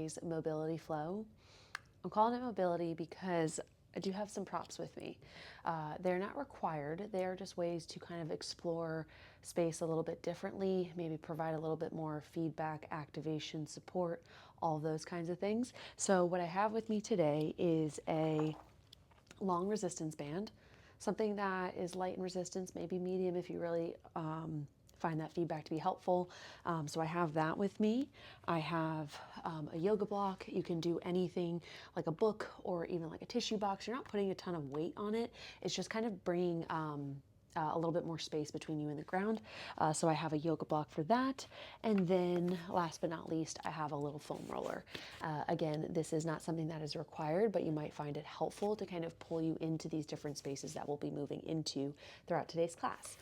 today's mobility flow. I'm calling it mobility because I do have some props with me. They're not required. They are just ways to kind of explore space a little bit differently, maybe provide a little bit more feedback, activation, support, all those kinds of things. So what I have with me today is a long resistance band, something that is light in resistance, maybe medium if you really find that feedback to be helpful. So I have that with me. I have a yoga block. You can do anything like a book or even like a tissue box. You're not putting a ton of weight on it. It's just kind of bringing a little bit more space between you and the ground. So I have a yoga block for that. And then last but not least, I have a little foam roller. Again, this is not something that is required, but you might find it helpful to kind of pull you into these different spaces that we'll be moving into throughout today's class.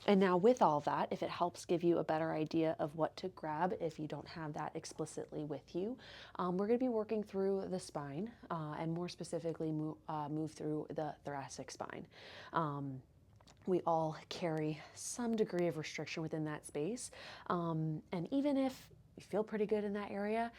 And now with all that, if it helps give you a better idea of what to grab if you don't have that explicitly with you, we're going to be working through the spine and more specifically move through the thoracic spine. We all carry some degree of restriction within that space. And even if you feel pretty good in that area,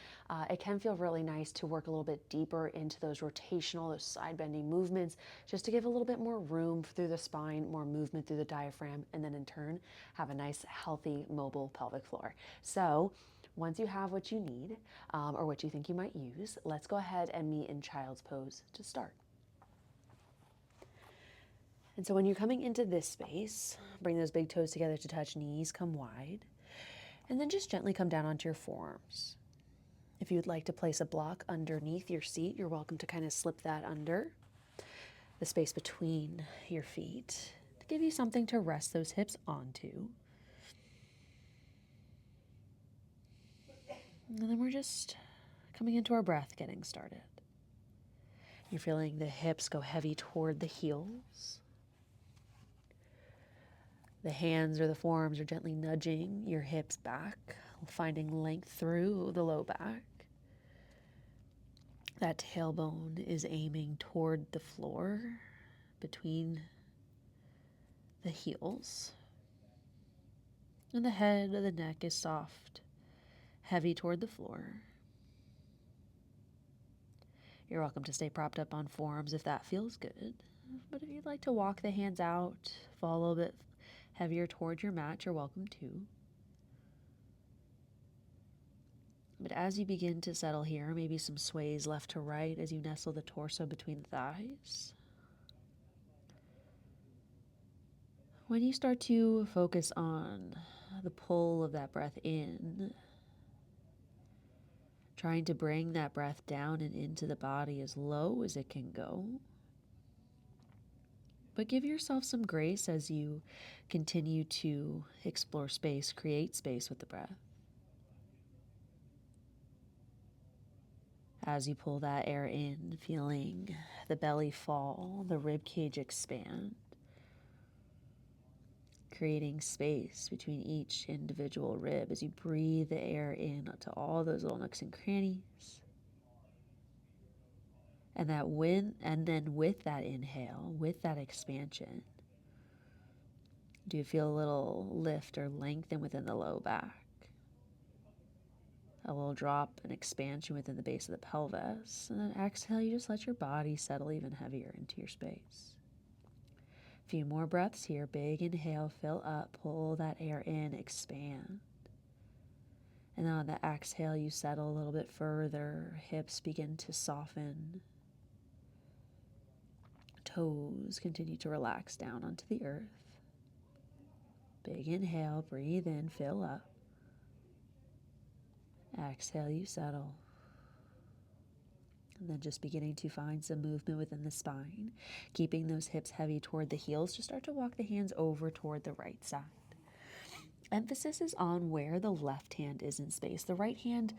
it can feel really nice to work a little bit deeper into those rotational, those side bending movements, just to give a little bit more room through the spine, more movement through the diaphragm, and then in turn, have a nice, healthy, mobile pelvic floor. So once you have what you need or what you think you might use, let's go ahead and meet in child's pose to start. And so when you're coming into this space, bring those big toes together to touch knees, come wide, and then just gently come down onto your forearms. If you'd like to place a block underneath your seat, you're welcome to kind of slip that under the space between your feet to give you something to rest those hips onto. And then we're just coming into our breath, getting started. You're feeling the hips go heavy toward the heels. The hands or the forearms are gently nudging your hips back, finding length through the low back. That tailbone is aiming toward the floor between the heels. And the head of the neck is soft, heavy toward the floor. You're welcome to stay propped up on forearms if that feels good. But if you'd like to walk the hands out, fall a little bit heavier toward your mat, you're welcome to. But as you begin to settle here, maybe some sways left to right as you nestle the torso between the thighs. When you start to focus on the pull of that breath in, trying to bring that breath down and into the body as low as it can go. But give yourself some grace as you continue to explore space, create space with the breath. As you pull that air in, feeling the belly fall, the rib cage expand, creating space between each individual rib as you breathe the air in to all those little nooks and crannies. And then with that inhale, with that expansion, do you feel a little lift or lengthen within the low back? A little drop and expansion within the base of the pelvis. And then exhale, you just let your body settle even heavier into your space. A few more breaths here. Big inhale, fill up, pull that air in, expand. And then on the exhale, you settle a little bit further. Hips begin to soften. Toes continue to relax down onto the earth. Big inhale, breathe in, fill up. Exhale, you settle. And then just beginning to find some movement within the spine. Keeping those hips heavy toward the heels, just start to walk the hands over toward the right side. Emphasis is on where the left hand is in space. The right hand,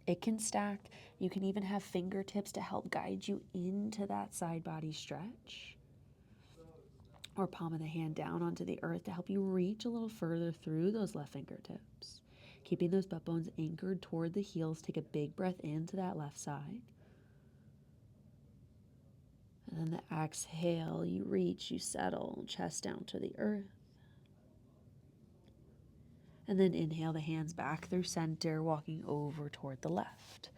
it can stack. You can even have fingertips to help guide you into that side body stretch. Or palm of the hand down onto the earth to help you reach a little further through those left fingertips. Keeping those butt bones anchored toward the heels. Take a big breath into that left side. And then the exhale, you reach, you settle, chest down to the earth. And then inhale the hands back through center, walking over toward the left.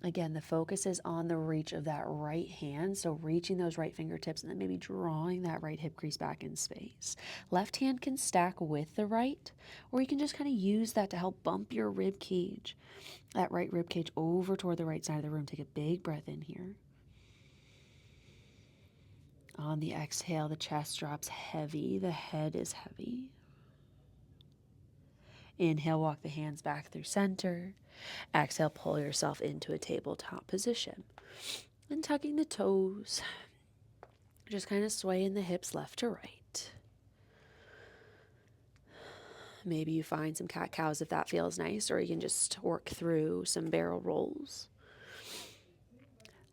Again, the focus is on the reach of that right hand, so reaching those right fingertips and then maybe drawing that right hip crease back in space. Left hand can stack with the right, or you can just kind of use that to help bump your rib cage, that right rib cage over toward the right side of the room. Take a big breath in here. On the exhale, the chest drops heavy, the head is heavy. Inhale, walk the hands back through center. Exhale, pull yourself into a tabletop position. And tucking the toes, just kind of swaying the hips left to right. Maybe you find some cat-cows if that feels nice, or you can just work through some barrel rolls.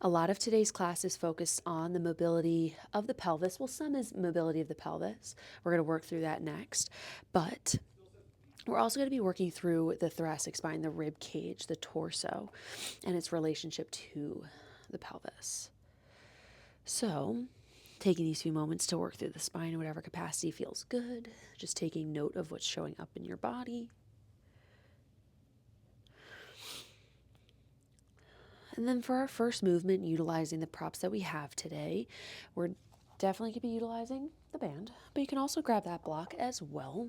A lot of today's class is focused on the mobility of the pelvis. Well, some is mobility of the pelvis. We're going to work through that next. But we're also going to be working through the thoracic spine, the rib cage, the torso, and its relationship to the pelvis. So, taking these few moments to work through the spine in whatever capacity feels good, just taking note of what's showing up in your body. And then for our first movement, utilizing the props that we have today, we're definitely going to be utilizing the band, but you can also grab that block as well.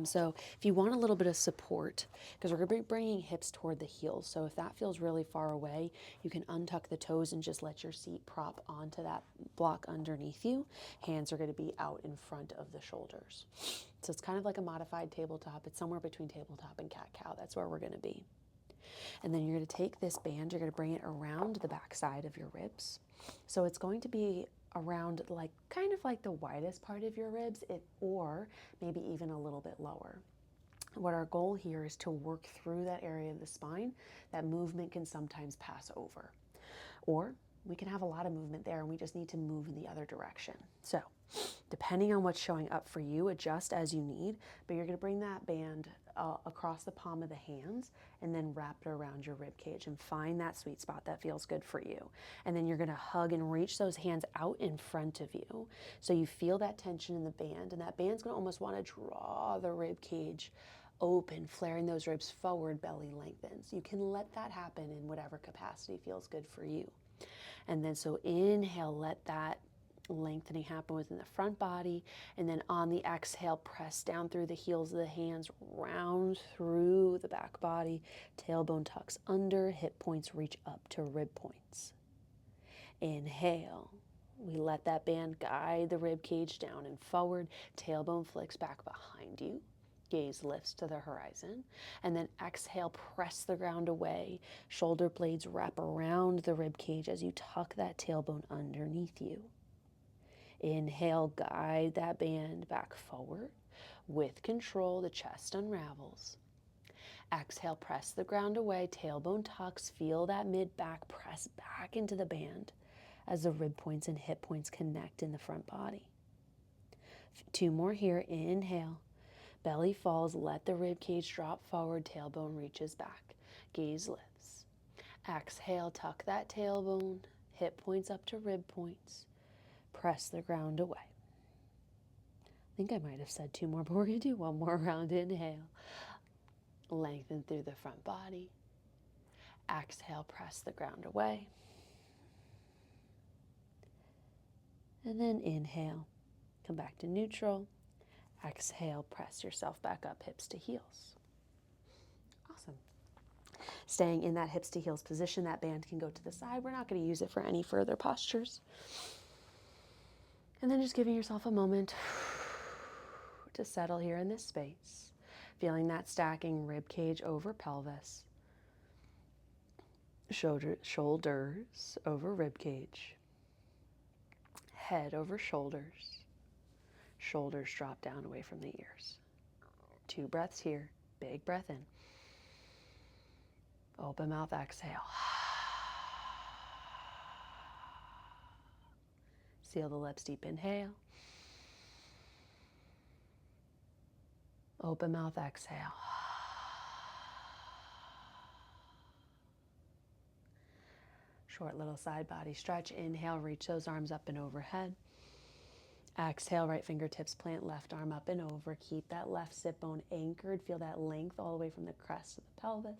So if you want a little bit of support, because we're going to be bringing hips toward the heels, so if that feels really far away, you can untuck the toes and just let your seat prop onto that block underneath you. Hands are going to be out in front of the shoulders. So it's kind of like a modified tabletop. It's somewhere between tabletop and cat-cow. That's where we're going to be. And then you're going to take this band, you're going to bring it around the back side of your ribs. So it's going to be around kind of like the widest part of your ribs, or maybe even a little bit lower. What our goal here is to work through that area of the spine that movement can sometimes pass over. Or we can have a lot of movement there and we just need to move in the other direction. So depending on what's showing up for you, adjust as you need, but you're going to bring that band across the palm of the hands and then wrap it around your rib cage and find that sweet spot that feels good for you. And then you're going to hug and reach those hands out in front of you so you feel that tension in the band, and that band's going to almost want to draw the rib cage open, flaring those ribs forward, belly lengthens. You can let that happen in whatever capacity feels good for you. And then so inhale, let that lengthening happen within the front body, and then on the exhale, press down through the heels of the hands, round through the back body, tailbone tucks under, hip points reach up to rib points. Inhale, we let that band guide the rib cage down and forward, tailbone flicks back behind you, gaze lifts to the horizon, and then exhale, press the ground away, shoulder blades wrap around the rib cage as you tuck that tailbone underneath you. Inhale, guide that band back forward. With control, the chest unravels. Exhale, press the ground away, tailbone tucks, feel that mid-back press back into the band as the rib points and hip points connect in the front body. 2 more here. Inhale, belly falls, let the rib cage drop forward, tailbone reaches back, gaze lifts. Exhale, tuck that tailbone, hip points up to rib points. Press the ground away. I think I might have said 2 more, but we're going to do 1 more round. Inhale. Lengthen through the front body. Exhale, press the ground away. And then inhale. Come back to neutral. Exhale, press yourself back up, hips to heels. Awesome. Staying in that hips to heels position, that band can go to the side. We're not going to use it for any further postures. And then just giving yourself a moment to settle here in this space, feeling that stacking rib cage over pelvis, shoulders over rib cage, head over shoulders, shoulders drop down away from the ears. 2 breaths here, big breath in, open mouth, exhale. Seal the lips, deep inhale. Open mouth, exhale. Short little side body stretch. Inhale, reach those arms up and overhead. Exhale, right fingertips plant, left arm up and over. Keep that left sit bone anchored. Feel that length all the way from the crest of the pelvis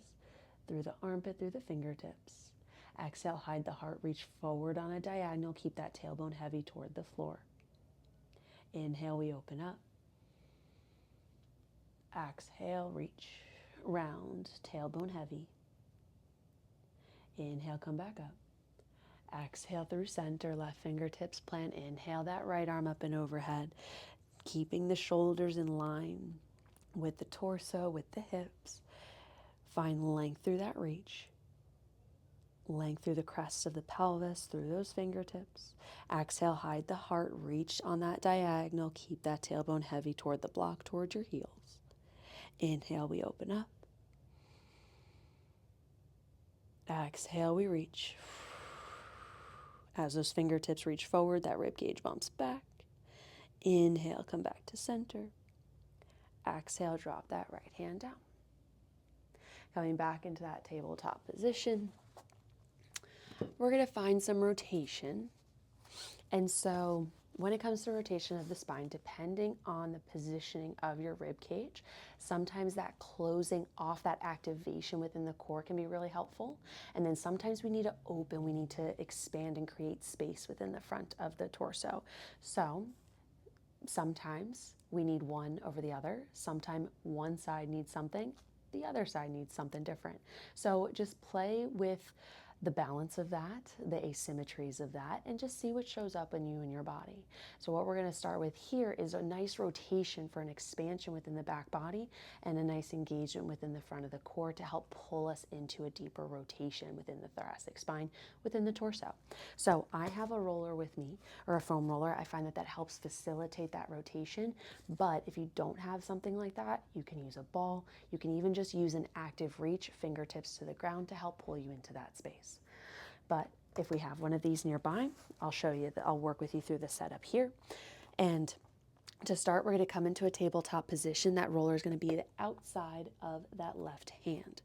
through the armpit, through the fingertips. Exhale, hide the heart, reach forward on a diagonal, keep that tailbone heavy toward the floor. Inhale, we open up. Exhale, reach, round, tailbone heavy. Inhale, come back up. Exhale through center, left fingertips plant. Inhale that right arm up and overhead, keeping the shoulders in line with the torso, with the hips. Find length through that reach. Length through the crest of the pelvis, through those fingertips. Exhale, hide the heart, reach on that diagonal. Keep that tailbone heavy toward the block, toward your heels. Inhale, we open up. Exhale, we reach. As those fingertips reach forward, that rib cage bumps back. Inhale, come back to center. Exhale, drop that right hand down. Coming back into that tabletop position. We're going to find some rotation. And so when it comes to rotation of the spine, depending on the positioning of your rib cage, sometimes that closing off, that activation within the core can be really helpful. And then sometimes we need to open, we need to expand and create space within the front of the torso. So sometimes we need one over the other. Sometimes one side needs something, the other side needs something different. So just play with the balance of that, the asymmetries of that, and just see what shows up in you and your body. So what we're going to start with here is a nice rotation for an expansion within the back body and a nice engagement within the front of the core to help pull us into a deeper rotation within the thoracic spine, within the torso. So I have a roller with me, or a foam roller. I find that that helps facilitate that rotation. But if you don't have something like that, you can use a ball. You can even just use an active reach, fingertips to the ground, to help pull you into that space. But if we have one of these nearby, I'll show you that I'll work with you through the setup here. And to start, we're going to come into a tabletop position. That roller is going to be the outside of that left hand.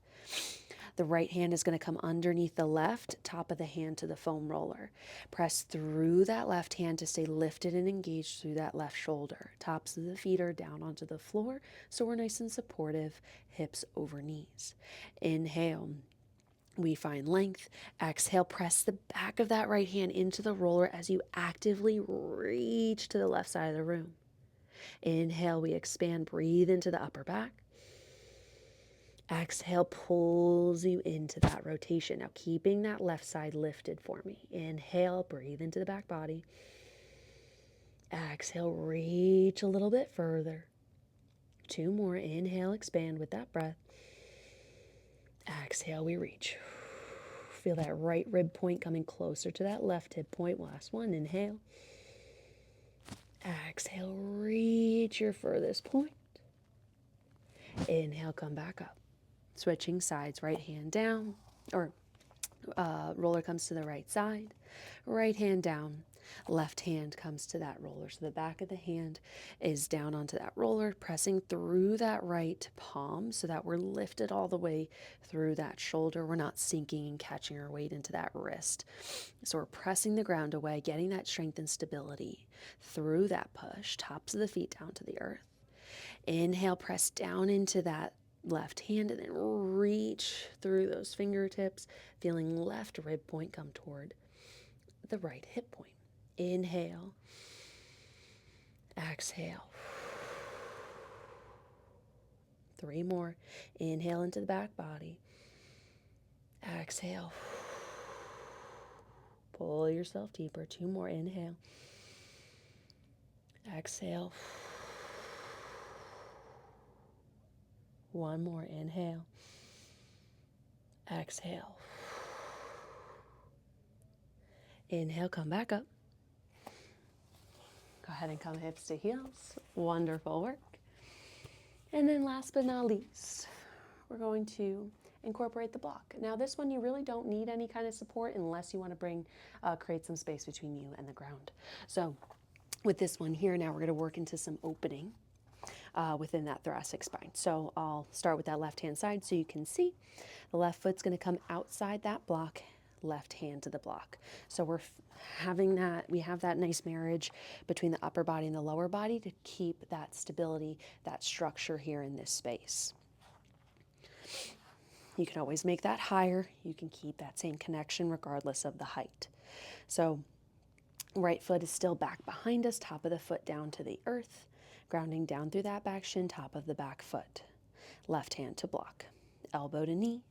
The right hand is going to come underneath the left, top of the hand to the foam roller. Press through that left hand to stay lifted and engaged through that left shoulder. Tops of the feet are down onto the floor, so we're nice and supportive, hips over knees. Inhale. We find length. Exhale, press the back of that right hand into the roller as you actively reach to the left side of the room. Inhale, we expand, breathe into the upper back. Exhale pulls you into that rotation. Now keeping that left side lifted for me. Inhale, breathe into the back body. Exhale, reach a little bit further. 2 more. Inhale, expand with that breath. Exhale, we reach. Feel that right rib point coming closer to that left hip point. Last one. Inhale. Exhale, reach your furthest point. Inhale, come back up. Switching sides, right hand down, or roller comes to the right side. Right hand down. Left hand comes to that roller. So the back of the hand is down onto that roller, pressing through that right palm so that we're lifted all the way through that shoulder. We're not sinking and catching our weight into that wrist. So we're pressing the ground away, getting that strength and stability through that push, tops of the feet down to the earth. Inhale, press down into that left hand and then reach through those fingertips, feeling left rib point come toward the right hip point. Inhale, exhale. 3 more. Inhale into the back body. Exhale. Pull yourself deeper. 2 more. Inhale. Exhale. 1 more. Inhale. Exhale. Inhale, come back up. Go ahead and come hips to heels. Wonderful work. And then last but not least, we're going to incorporate the block. Now this one, you really don't need any kind of support unless you want to create some space between you and the ground. So with this one here, now we're going to work into some opening within that thoracic spine. So I'll start with that left hand side so you can see. The left foot's going to come outside that block, left hand to the block. So we're we have that nice marriage between the upper body and the lower body to keep that stability, that structure here in this space. You can always make that higher. You can keep that same connection regardless of the height. So right foot is still back behind us, top of the foot down to the earth, grounding down through that back shin, top of the back foot. Left hand to block, elbow to knee.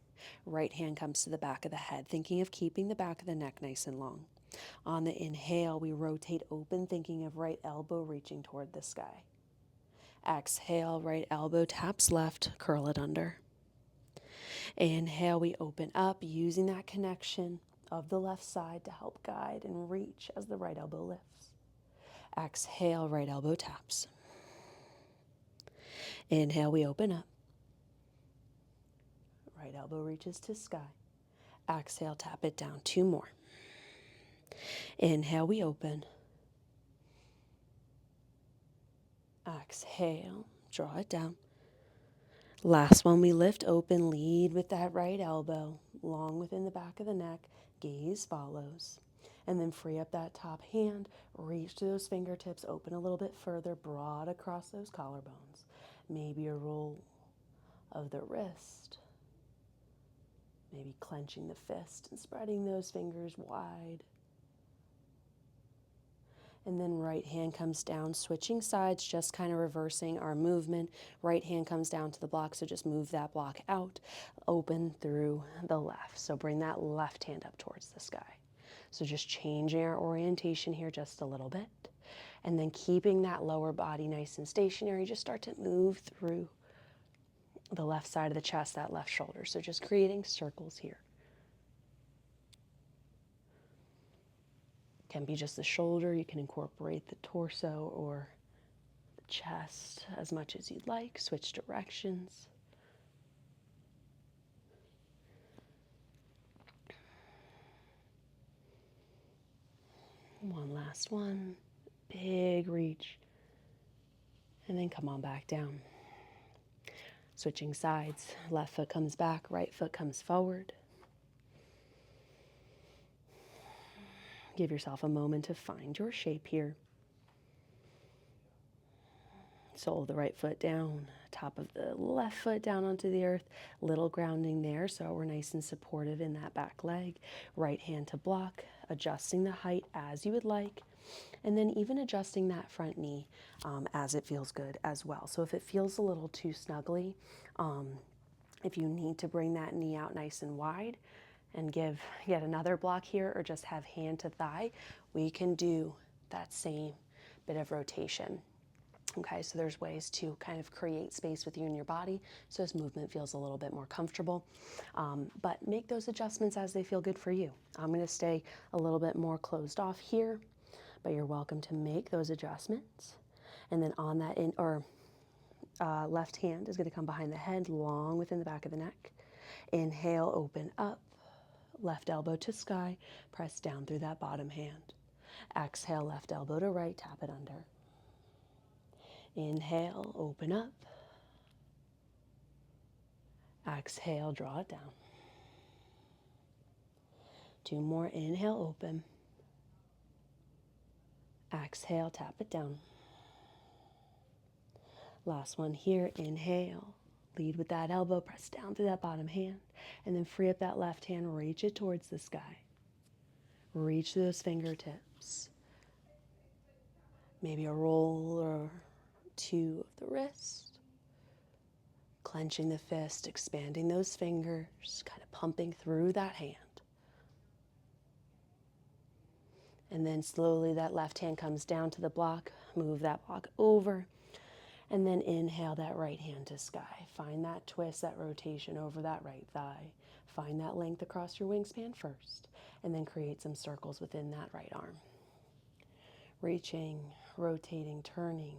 Right hand comes to the back of the head, thinking of keeping the back of the neck nice and long. On the inhale, we rotate open, thinking of right elbow reaching toward the sky. Exhale, right elbow taps left, curl it under. Inhale, we open up, using that connection of the left side to help guide and reach as the right elbow lifts. Exhale, right elbow taps. Inhale, we open up. Right elbow reaches to sky. Exhale, tap it down. 2 more. Inhale, we open. Exhale, draw it down. Last one, we lift open, lead with that right elbow, long within the back of the neck, gaze follows. And then free up that top hand, reach to those fingertips, open a little bit further, broad across those collarbones. Maybe a roll of the wrist. Maybe clenching the fist and spreading those fingers wide. And then right hand comes down, switching sides, just kind of reversing our movement. Right hand comes down to the block, so just move that block out, open through the left. So bring that left hand up towards the sky. So just changing our orientation here just a little bit. And then keeping that lower body nice and stationary, just start to move through the left side of the chest, that left shoulder. So just creating circles here. Can be just the shoulder. You can incorporate the torso or the chest as much as you'd like. Switch directions. One last one. Big reach. And then come on back down. Switching sides. Left foot comes back, right foot comes forward. Give yourself a moment to find your shape here. Sole of the right foot down, top of the left foot down onto the earth. Little grounding there, so we're nice and supportive in that back leg. Right hand to block, adjusting the height as you would like. And then even adjusting that front knee as it feels good as well. So if it feels a little too snuggly, if you need to bring that knee out nice and wide and give yet another block here, or just have hand to thigh, we can do that same bit of rotation. Okay, so there's ways to kind of create space with you and your body so this movement feels a little bit more comfortable. But make those adjustments as they feel good for you. I'm going to stay a little bit more closed off here, but you're welcome to make those adjustments. And then on that left hand is going to come behind the head, long within the back of the neck. Inhale, open up. Left elbow to sky, press down through that bottom hand. Exhale, left elbow to right, tap it under. Inhale, open up. Exhale, draw it down. 2 more, inhale, open. Exhale, tap it down. Last one here, inhale. Lead with that elbow, press down through that bottom hand, and then free up that left hand, reach it towards the sky. Reach those fingertips. Maybe a roll or 2 of the wrist. Clenching the fist, expanding those fingers, kind of pumping through that hand. And then slowly that left hand comes down to the block, move that block over. And then inhale that right hand to sky. Find that twist, that rotation over that right thigh. Find that length across your wingspan first, and then create some circles within that right arm. Reaching, rotating, turning.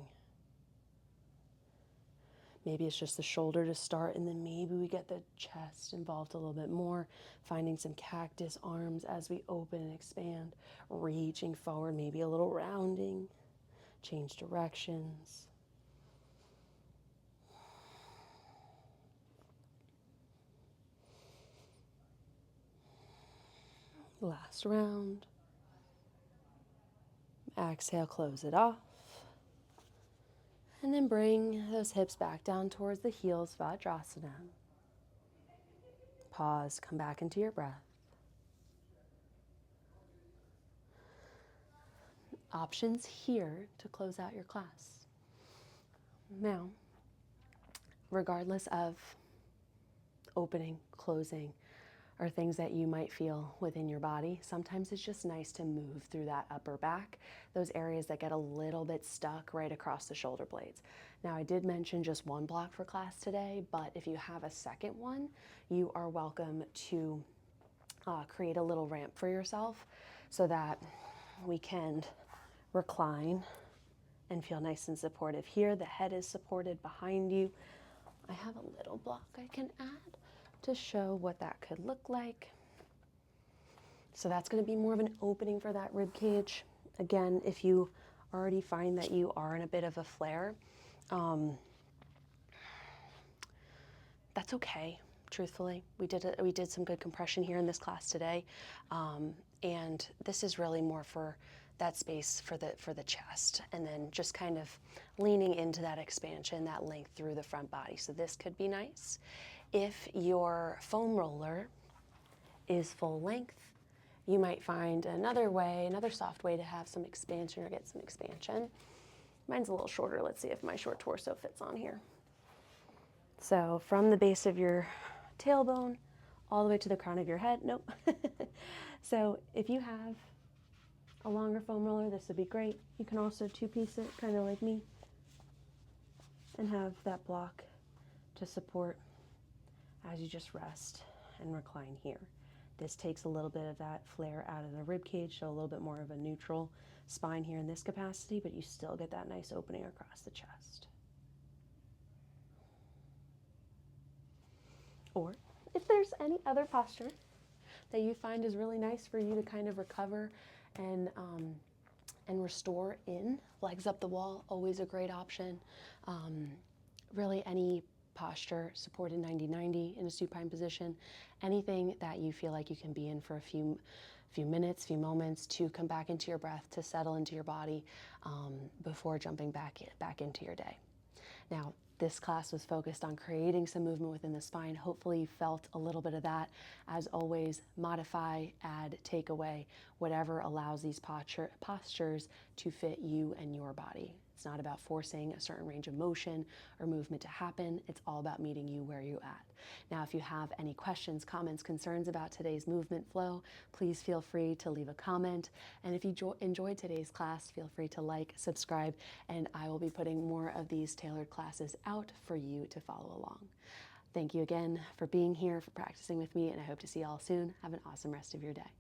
Maybe it's just the shoulder to start, and then maybe we get the chest involved a little bit more, finding some cactus arms as we open and expand, reaching forward, maybe a little rounding, change directions. Last round. Exhale, close it off. And then bring those hips back down towards the heels, Vajrasana. pause, come back into your breath. Options here to close out your class. Now, regardless of opening, closing, or things that you might feel within your body, sometimes it's just nice to move through that upper back, those areas that get a little bit stuck right across the shoulder blades. Now, I did mention just one block for class today, but if you have a second one, you are welcome to create a little ramp for yourself so that we can recline and feel nice and supportive. Here, the head is supported behind you. I have a little block I can add to show what that could look like. So that's going to be more of an opening for that rib cage. Again, if you already find that you are in a bit of a flare, that's okay. Truthfully, we did some good compression here in this class today, and this is really more for that space for the chest, and then just kind of leaning into that expansion, that length through the front body. So this could be nice. If your foam roller is full length, you might find another soft way to have some expansion or get some expansion. Mine's a little shorter. Let's see if my short torso fits on here. So from the base of your tailbone all the way to the crown of your head. Nope. So if you have a longer foam roller, this would be great. You can also two-piece it, kind of like me, and have that block to support as you just rest and recline here. This takes a little bit of that flare out of the rib cage, so a little bit more of a neutral spine here in this capacity, but you still get that nice opening across the chest. Or if there's any other posture that you find is really nice for you to kind of recover and restore in, legs up the wall, always a great option. Really any posture, supported 90-90 in a supine position, anything that you feel like you can be in for a few minutes, few moments to come back into your breath, to settle into your body before jumping back into your day. Now, this class was focused on creating some movement within the spine. Hopefully you felt a little bit of that. As always, modify, add, take away, whatever allows these postures to fit you and your body. It's not about forcing a certain range of motion or movement to happen. It's all about meeting you where you're at. Now, if you have any questions, comments, concerns about today's movement flow, please feel free to leave a comment. And if you enjoyed today's class, feel free to like, subscribe, and I will be putting more of these tailored classes out for you to follow along. Thank you again for being here, for practicing with me, and I hope to see you all soon. Have an awesome rest of your day.